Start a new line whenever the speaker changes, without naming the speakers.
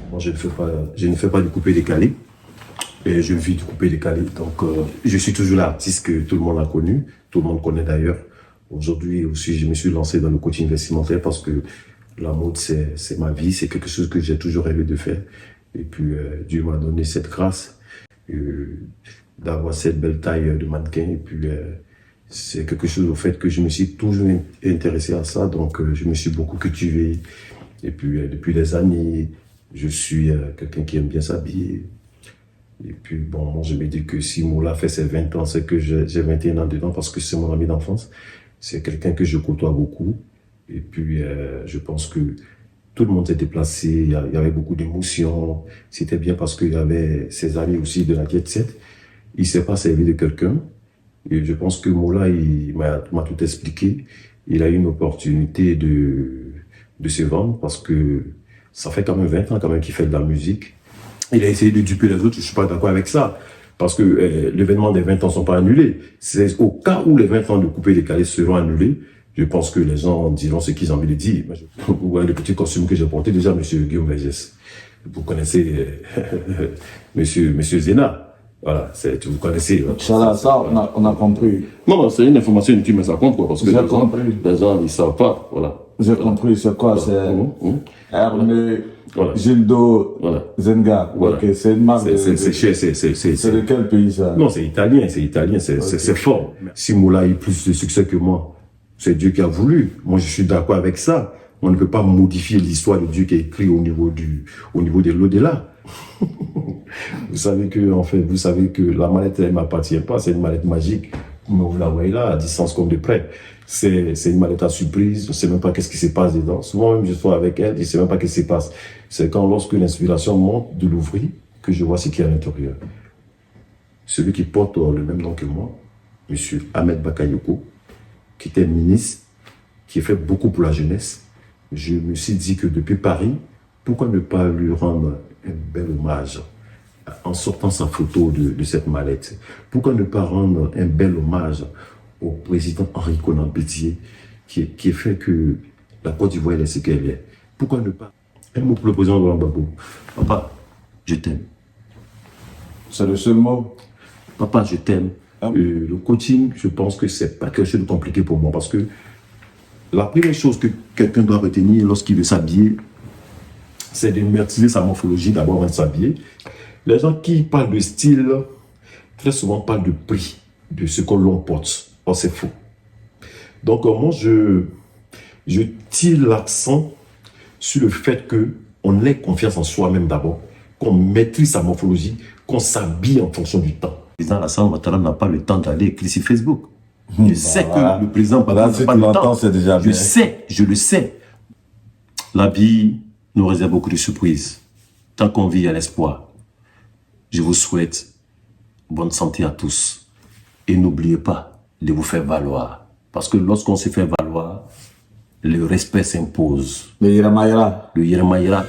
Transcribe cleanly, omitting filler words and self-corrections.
Moi, je ne fais pas du coupé-décalé. Et je vis du coupé-décalé. Donc, je suis toujours l'artiste que tout le monde a connu. Tout le monde connaît d'ailleurs. Aujourd'hui aussi, je me suis lancé dans le coaching vestimentaire parce que la mode, c'est ma vie. C'est quelque chose que j'ai toujours rêvé de faire. Et puis, Dieu m'a donné cette grâce d'avoir cette belle taille de mannequin. Et puis, c'est quelque chose au fait que je me suis toujours intéressé à ça. Donc, je me suis beaucoup cultivé. Et puis, depuis des années, je suis quelqu'un qui aime bien s'habiller. Et puis, bon, moi, je me dis que si Moula fait ses 20 ans, c'est que j'ai 21 ans dedans parce que c'est mon ami d'enfance. C'est quelqu'un que je côtoie beaucoup. Et puis, je pense que tout le monde s'est déplacé. Il y avait beaucoup d'émotions. C'était bien parce qu'il y avait ses amis aussi de la Jet Set. Il ne s'est pas servi de quelqu'un. Et je pense que Moula, il m'a tout expliqué. Il a eu une opportunité de se vendre parce que ça fait quand même 20 ans quand même qu'il fait de la musique. Il a essayé de duper les autres, je ne suis pas d'accord avec ça. Parce que l'événement des 20 ans ne sont pas annulés. C'est au cas où les 20 ans de coupé-décalé seront annulés, je pense que les gens diront ce qu'ils ont envie de dire. Vous voyez le petit costume que j'ai porté, déjà, M. Guillaume Vergès. Vous connaissez monsieur Zena. Voilà, vous connaissez.
Ça, on a compris.
Non, c'est une information inutile, mais ça compte, quoi. Parce que les gens, ils ne savent pas. Voilà.
J'ai compris, c'est quoi?
Voilà.
C'est Hermé, Gildo,
voilà.
Zenga.
Voilà.
Okay, c'est une marque.
C'est
de quel pays ça?
Non, c'est italien, c'est fort. Si Moula a eu plus de succès que moi, c'est Dieu qui a voulu. Moi, je suis d'accord avec ça. On ne peut pas modifier l'histoire de Dieu qui est écrite au niveau de l'au-delà. Vous savez que la mallette, elle ne m'appartient pas, c'est une mallette magique. Mais vous la voyez là, à distance comme de près. C'est une mallette à surprise, on ne sait même pas qu'est-ce qui se passe dedans. Souvent même, je suis avec elle, je ne sais même pas qu'est-ce qui se passe. C'est quand, lorsque l'inspiration monte de l'ouvrir, que je vois ce qu'il y a à l'intérieur. Celui qui porte le même nom que moi, M. Ahmed Bakayoko, qui était ministre, qui a fait beaucoup pour la jeunesse, je me suis dit que depuis Paris, pourquoi ne pas lui rendre un bel hommage en sortant sa photo de cette mallette? Pourquoi ne pas rendre un bel hommage au président Henri Konan Bédié qui fait que la Côte d'Ivoire est ce qu'elle est? Pourquoi ne pas un mot pour le président Laurent Gbagbo? Papa, je t'aime.
C'est le seul mot?
Papa, je t'aime. Le coaching, je pense que c'est pas quelque chose de compliqué pour moi parce que la première chose que quelqu'un doit retenir lorsqu'il veut s'habiller, c'est de maîtriser sa morphologie d'abord avant de s'habiller. Les gens qui parlent de style, très souvent parlent de prix, de ce que l'on porte. Or, c'est faux. Donc, moi, je tire l'accent sur le fait qu'on ait confiance en soi-même d'abord, qu'on maîtrise sa morphologie, qu'on s'habille en fonction du temps. Le président Alassane Ouattara n'a pas le temps d'aller écrire sur Facebook. Je sais que le président n'a pas le temps.
C'est déjà bien.
Je le sais. La vie nous réserve beaucoup de surprises. Tant qu'on vit à l'espoir, je vous souhaite bonne santé à tous. Et n'oubliez pas de vous faire valoir. Parce que lorsqu'on se fait valoir, le respect s'impose.
Le Yiramaïra.
Le Yiramaïra.